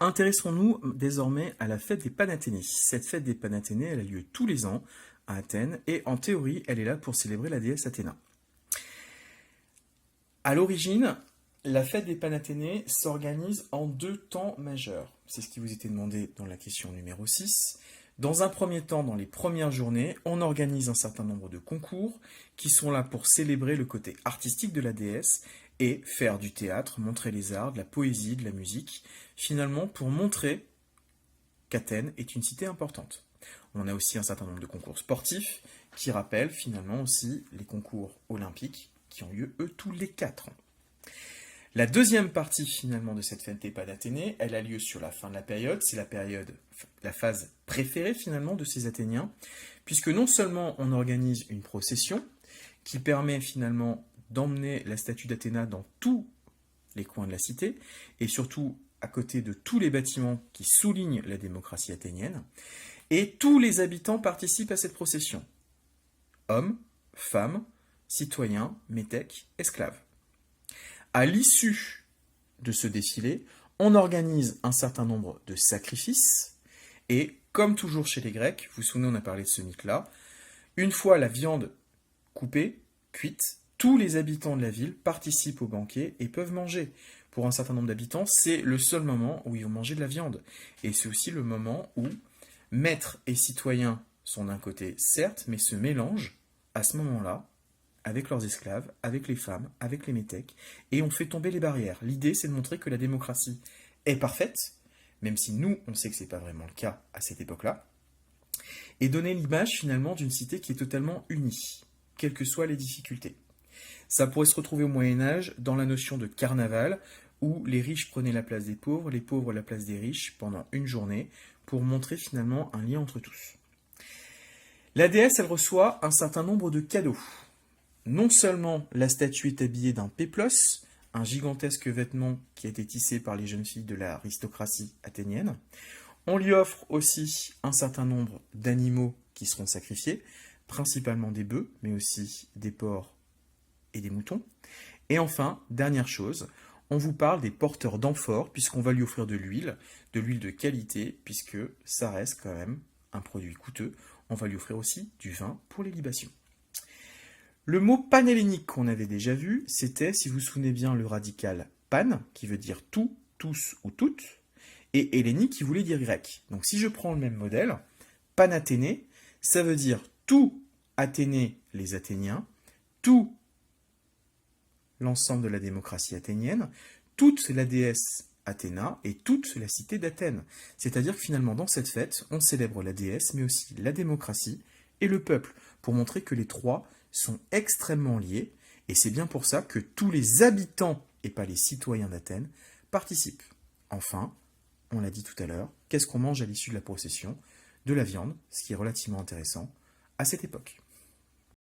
Intéressons-nous désormais à la fête des Panathénées. Cette fête des Panathénées, elle a lieu tous les ans à Athènes et en théorie, elle est là pour célébrer la déesse Athéna. À l'origine, la fête des Panathénées s'organise en deux temps majeurs. C'est ce qui vous était demandé dans la question numéro 6. Dans un premier temps, dans les premières journées, on organise un certain nombre de concours qui sont là pour célébrer le côté artistique de la déesse et faire du théâtre, montrer les arts, de la poésie, de la musique, finalement pour montrer qu'Athènes est une cité importante. On a aussi un certain nombre de concours sportifs qui rappellent finalement aussi les concours olympiques qui ont lieu, eux, tous les 4 ans. La deuxième partie finalement de cette fête des Panathénées, elle a lieu sur la fin de la période, c'est la phase préférée finalement de ces Athéniens, puisque non seulement on organise une procession qui permet finalement d'emmener la statue d'Athéna dans tous les coins de la cité, et surtout à côté de tous les bâtiments qui soulignent la démocratie athénienne, et tous les habitants participent à cette procession. Hommes, femmes, citoyens, métèques, esclaves. À l'issue de ce défilé, on organise un certain nombre de sacrifices, et comme toujours chez les Grecs, vous vous souvenez, on a parlé de ce mythe-là, une fois la viande coupée, cuite, tous les habitants de la ville participent au banquet et peuvent manger. Pour un certain nombre d'habitants, c'est le seul moment où ils vont manger de la viande. Et c'est aussi le moment où maîtres et citoyens sont d'un côté, certes, mais se mélangent à ce moment-là avec leurs esclaves, avec les femmes, avec les métèques, et on fait tomber les barrières. L'idée, c'est de montrer que la démocratie est parfaite, même si nous, on sait que ce n'est pas vraiment le cas à cette époque-là, et donner l'image finalement d'une cité qui est totalement unie, quelles que soient les difficultés. Ça pourrait se retrouver au Moyen-Âge dans la notion de carnaval, où les riches prenaient la place des pauvres, les pauvres la place des riches pendant une journée, pour montrer finalement un lien entre tous. La déesse, elle reçoit un certain nombre de cadeaux. Non seulement la statue est habillée d'un péplos, un gigantesque vêtement qui a été tissé par les jeunes filles de l'aristocratie athénienne, on lui offre aussi un certain nombre d'animaux qui seront sacrifiés, principalement des bœufs, mais aussi des porcs et des moutons. Et enfin, dernière chose, on vous parle des porteurs d'amphores, puisqu'on va lui offrir de l'huile de qualité, puisque ça reste quand même un produit coûteux. On va lui offrir aussi du vin pour les libations. Le mot panhellénique qu'on avait déjà vu, c'était, si vous vous souvenez bien, le radical pan, qui veut dire tout, tous ou toutes, et hellénique qui voulait dire grec. Donc si je prends le même modèle, panathénées, ça veut dire tout Athénée, les Athéniens, tout l'ensemble de la démocratie athénienne, toute la déesse Athéna et toute la cité d'Athènes. C'est-à-dire que finalement, dans cette fête, on célèbre la déesse, mais aussi la démocratie et le peuple, pour montrer que les trois sont extrêmement liés, et c'est bien pour ça que tous les habitants, et pas les citoyens d'Athènes, participent. Enfin, on l'a dit tout à l'heure, qu'est-ce qu'on mange à l'issue de la procession? De la viande, ce qui est relativement intéressant à cette époque.